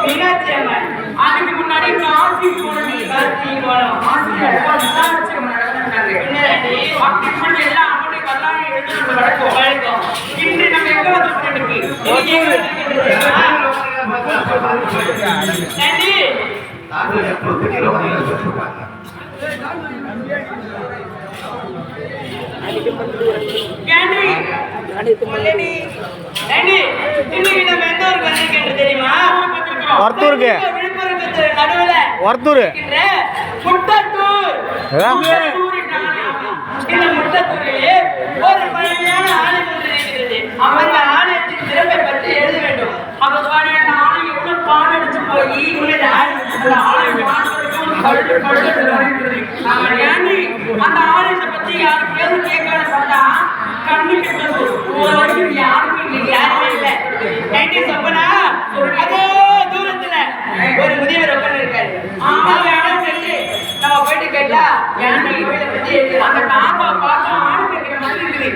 மீனாட்சி அம்மன் அதுக்கு முன்னாடி காசி போனோம் எல்லாம் அவனுடைய வரலாறு எழுதுறது வழக்கம். இன்று நம்ம எங்க வந்து ஒருத்தூருக்கு நடுவுல ஒருத்தூர் இந்த முட்டத்தூரிலே ஒரு பழமையான ஆலயம் ஒன்று இருக்கிறது. அந்த ஆலயத்தின் திறமை பற்றி எழுத வேண்டும். அந்த ஆலயம் எவ்வளவு பாடடிச்சு போய் அந்த ஆலயத்தை பத்தி யாரும் கேள்வி கேட்கலான்னு பார்த்தா கண்ணு கெட்டது யாருமே இல்லை, யாருமே இல்லை. ஏண்டி சொப்பனா அதோ தூரத்துல ஒரு முதியவர் உட்கார்ந்து இருக்காரு. நம்ம போயிட்டு கேட்டா யானை கோயிலை பத்தி அந்த காப்பா பார்த்து ஆடு கேட்கிற மாதிரி இருக்குது.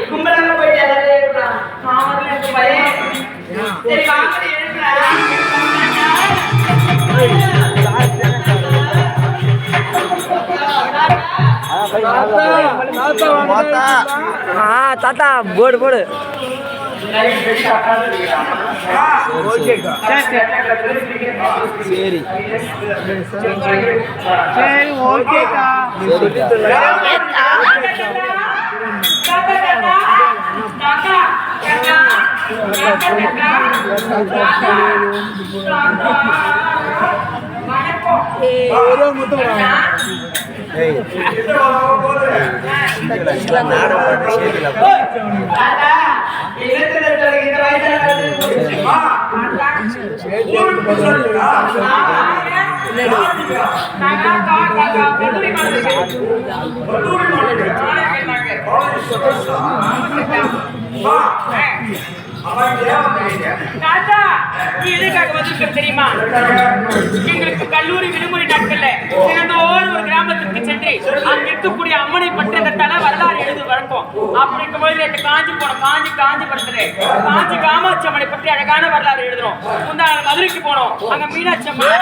கும்பலாக போயிட்டு எல்லாரும் எழுப்புறான். பையன் சரி காமெடி தாத்தா போடு போடு சரி சரி ஓகேக்கா தெரியுமா? எங்களுக்கு கல்லூரி விடுமுறை நாட்கள்ல தினந்தோறும் ஒரு கிராமத்திற்கு சென்று அங்க இருக்கக்கூடிய அம்மனை பற்றி அந்த தல வரலாறு எழுது வழக்கம். அப்படி இருக்கும்போது காஞ்சி போனோம். காஞ்சிபுரத்துல காஞ்சி காமாட்சி அம்மனை பற்றி அழகான வரலாறு எழுதுறோம். முந்தா மதுரைக்கு போனோம். அங்க மீனாட்சி அம்மன்